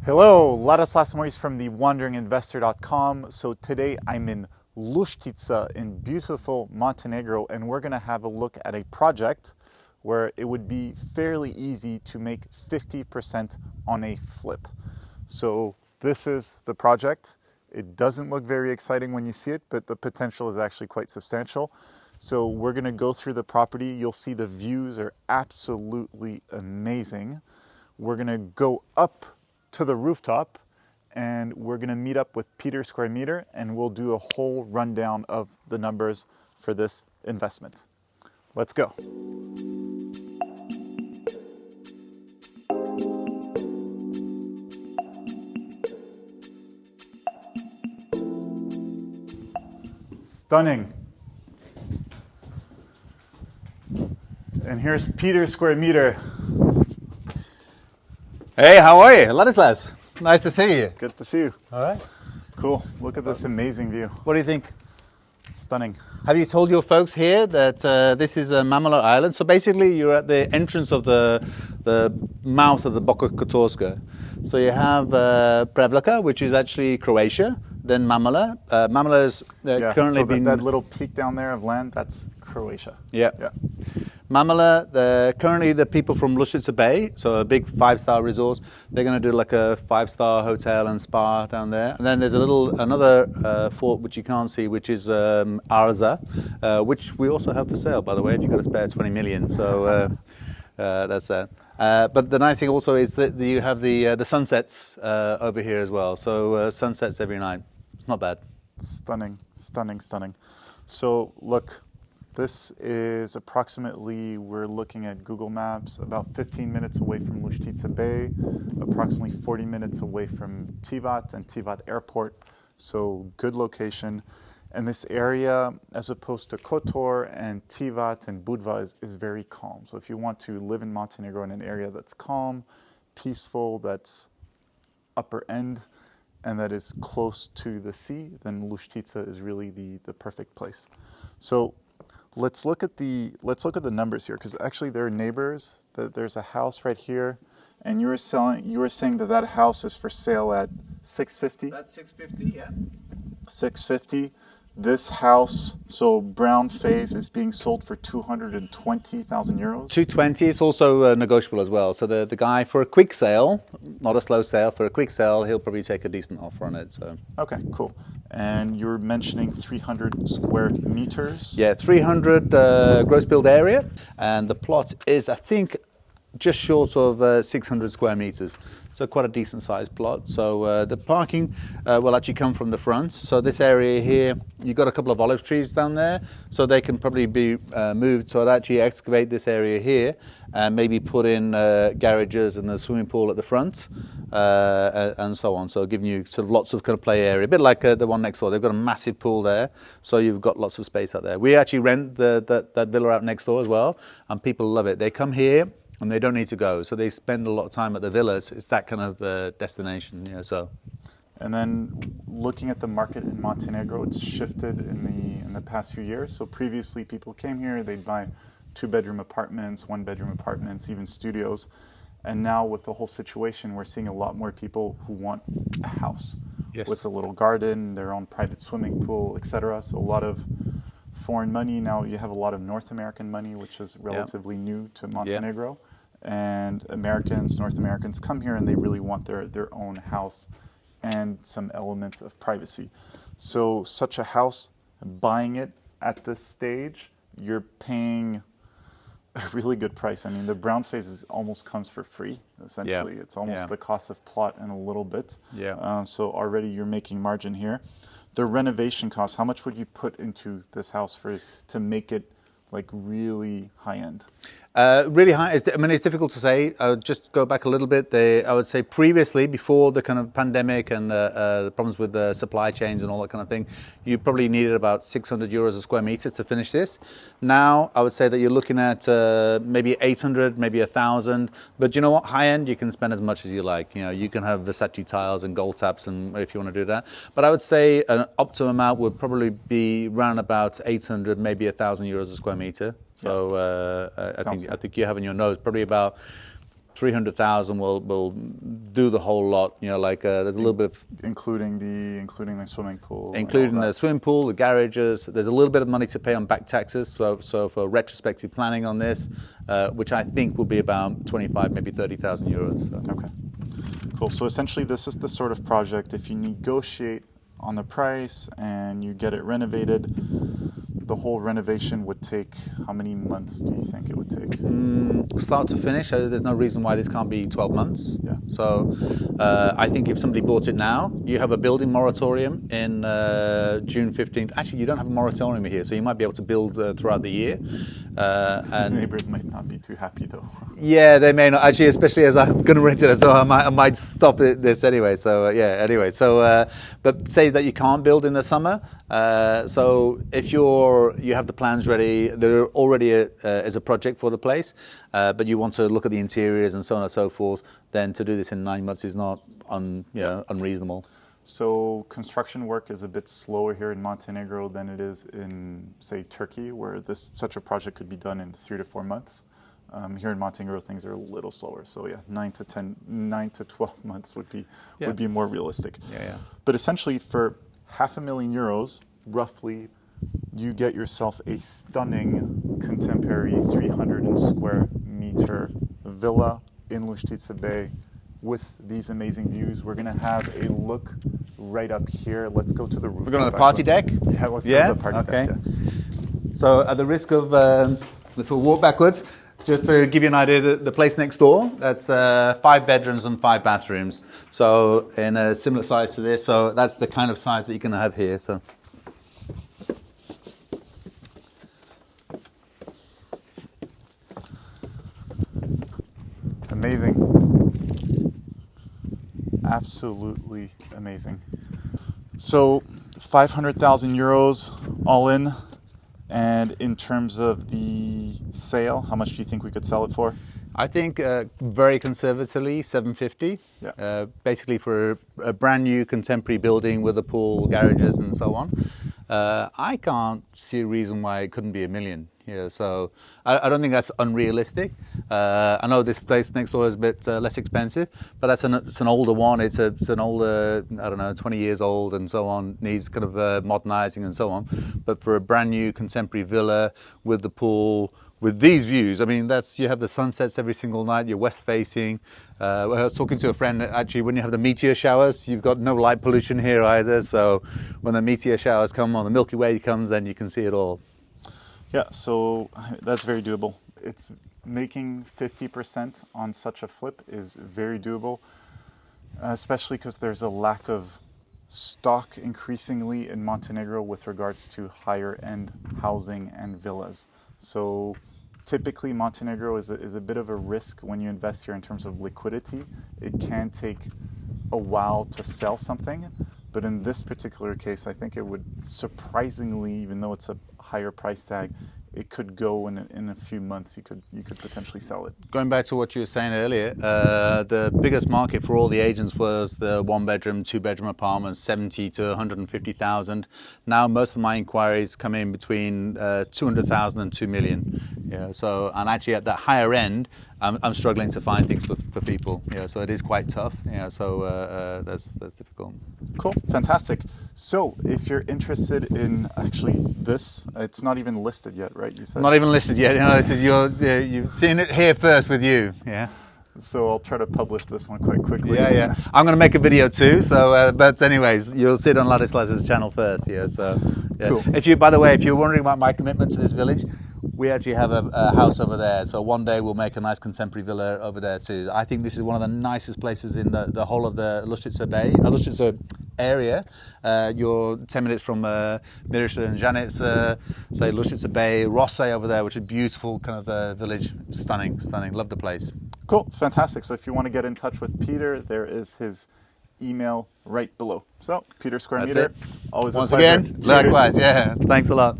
Hello, Ladislas Maurice from the wanderinginvestor.com. So today I'm in Ladislas in beautiful Montenegro, and we're going to have a look at a project where it would be fairly easy to make 50% on a flip. So this is the project. It doesn't look very exciting when you see it, but the potential is actually quite substantial. So we're going to go through the property. You'll see the views are absolutely amazing. We're going to go up to the rooftop and we're going to meet up with Peter Square Meter, and we'll do a whole rundown of the numbers for this investment. Let's go. Stunning. And here's Peter Square Meter. Hey, how are you? Ladislas, nice to see you. Good to see you. All right. Cool. Look at this amazing view. What do you think? Stunning. Have you told your folks here that this is Mamala Island? So basically you're at the entrance of the mouth of the Boka Kotorska. So you have Prevlaka, which is actually Croatia, then Mamala. Mamala is currently so that little peak down there of land, that's Croatia. Yeah. Mamala, currently the people from Ladislas Bay, so a big 5-star resort, they're going to do like a 5-star hotel and spa down there. And then there's another fort which you can't see, which is Arza, which we also have for sale, by the way, if you've got a spare 20 million. So that's that. But the nice thing also is that you have the sunsets over here as well. So sunsets every night. It's not bad. Stunning, stunning, stunning. So look. This is approximately, we're looking at Google Maps, about 15 minutes away from Ladislas Bay, approximately 40 minutes away from Tivat and Tivat Airport. So good location. And this area, as opposed to Kotor and Tivat and Budva, is very calm. So if you want to live in Montenegro in an area that's calm, peaceful, that's upper end, and that is close to the sea, then Ladislas is really the perfect place. So let's look at the numbers here, because actually they're neighbors. There's a house right here, and you were saying that house is for sale at 650. That's 650, yeah. 650. This house, so brown phase, is being sold for 220,000 euros. 220 is also negotiable as well. So the guy, for a quick sale, not a slow sale, for a quick sale, he'll probably take a decent offer on it. So okay, cool. And you're mentioning 300 square meters? Yeah, 300 gross build area, and the plot is, I think, just short of 600 square meters. So quite a decent sized plot. So the parking will actually come from the front. So this area here, you've got a couple of olive trees down there, so they can probably be moved. So I'd actually excavate this area here and maybe put in garages and a swimming pool at the front and so on. So giving you sort of lots of kind of play area, a bit like the one next door. They've got a massive pool there, so you've got lots of space out there. We actually rent that villa out next door as well, and people love it. They come here and they don't need to go, so they spend a lot of time at the villas. It's that kind of destination, yeah. So, and then looking at the market in Montenegro, it's shifted in the past few years. So previously, people came here, they'd buy 2-bedroom apartments, 1-bedroom apartments, even studios. And now with the whole situation, we're seeing a lot more people who want a house with a little garden, their own private swimming pool, etc. So a lot of foreign money. Now you have a lot of North American money, which is relatively new to Montenegro. And North Americans come here and they really want their own house and some element of privacy. So such a house, buying it at this stage, you're paying a really good price. I mean, the brown phase almost comes for free, essentially. It's almost the cost of plot and a little bit. So already you're making margin here. The renovation costs, how much would you put into this house to make it like really high end? Really high. It's difficult to say. I would just go back a little bit. I would say previously, before the kind of pandemic and the problems with the supply chains and all that kind of thing, you probably needed about 600 euros a square meter to finish this. Now, I would say that you're looking at maybe 800, maybe 1,000. But you know what? High end, you can spend as much as you like. You know, you can have Versace tiles and gold taps, and if you want to do that. But I would say an optimum amount would probably be around about 800, maybe 1,000 euros a square meter. So I think you have in your nose probably about 300,000 will do the whole lot. You know, like there's a little bit of including the swimming pool, including the swimming pool, the garages. There's a little bit of money to pay on back taxes. So for retrospective planning on this, which I think will be about 25, maybe 30,000 euros. So. Okay, cool. So essentially, this is the sort of project, if you negotiate on the price and you get it renovated, the whole renovation would take, how many months do you think it would take? Start to finish, there's no reason why this can't be 12 months. Yeah. So I think if somebody bought it now, you have a building moratorium in June 15th. Actually, you don't have a moratorium here, so you might be able to build throughout the year. And neighbors might not be too happy, though. Yeah, they may not. Actually, especially as I'm going to rent it, so I might stop this anyway. So anyway. So, but say that you can't build in the summer. So if you have the plans ready, there already is a project for the place, but you want to look at the interiors and so on and so forth, then to do this in 9 months is not unreasonable. So construction work is a bit slower here in Montenegro than it is in, say, Turkey, where such a project could be done in 3 to 4 months. Here in Montenegro, things are a little slower. So yeah, 9 to 12 months would be more realistic. Yeah. But essentially, for €500,000, roughly, you get yourself a stunning contemporary 300 square meter villa in Ladislas Bay with these amazing views. We're going to have a look right up here. Let's go to the roof. We're going to the party deck? Yeah, let's go to the party deck. Yeah. So at the risk of, let's all walk backwards. Just to give you an idea, the place next door, that's 5 bedrooms and 5 bathrooms. So in a similar size to this, so that's the kind of size that you're going to have here. So. Amazing. Absolutely amazing. So 500,000 euros all in. And in terms of the sale, how much do you think we could sell it for? I think very conservatively, 750. Yeah. Basically for a brand new contemporary building with a pool, garages and so on. I can't see a reason why it couldn't be $1 million. Yeah, so I don't think that's unrealistic. I know this place next door is a bit less expensive, but it's an older one. It's an older, 20 years old and so on, needs kind of modernizing and so on. But for a brand new contemporary villa with the pool, with these views, I mean, you have the sunsets every single night, you're west facing. I was talking to a friend, actually, when you have the meteor showers, you've got no light pollution here either. So when the meteor showers come on, the Milky Way comes, then you can see it all. Yeah, so that's very doable. It's making 50% on such a flip is very doable, especially because there's a lack of stock increasingly in Montenegro with regards to higher end housing and villas. So typically Montenegro is a bit of a risk when you invest here in terms of liquidity. It can take a while to sell something, but in this particular case, I think it would surprisingly, even though it's a higher price tag, it could go in a few months. You could potentially sell it. Going back to what you were saying earlier, the biggest market for all the agents was the 1-bedroom, 2-bedroom apartments, 70 to 150,000. Now most of my inquiries come in between 200,000 and 2 million. Yeah, so and actually at that higher end, I'm struggling to find things for people. Yeah, so it is quite tough. Yeah, so that's difficult. Cool, fantastic. So if you're interested in actually this, it's not even listed yet, right? You said not even listed yet. You know, this is you've seen it here first with you. Yeah. So I'll try to publish this one quite quickly. Yeah. I'm going to make a video too. So, but anyways, you'll see it on Ladislas' channel first. Yeah. So, yeah. Cool. By the way, if you're wondering about my commitment to this village, we actually have a house over there. So one day we'll make a nice contemporary villa over there too. I think this is one of the nicest places in the whole of the Ladislas Bay, Ladislas area. You're 10 minutes from Maurice and Janet's, say Ladislas Bay, Rosse over there, which is a beautiful kind of village. Stunning. Love the place. Cool, fantastic. So if you want to get in touch with Peter, there is his email right below. So, Peter Square Meter, always Once a pleasure. again, likewise, yeah. Thanks a lot.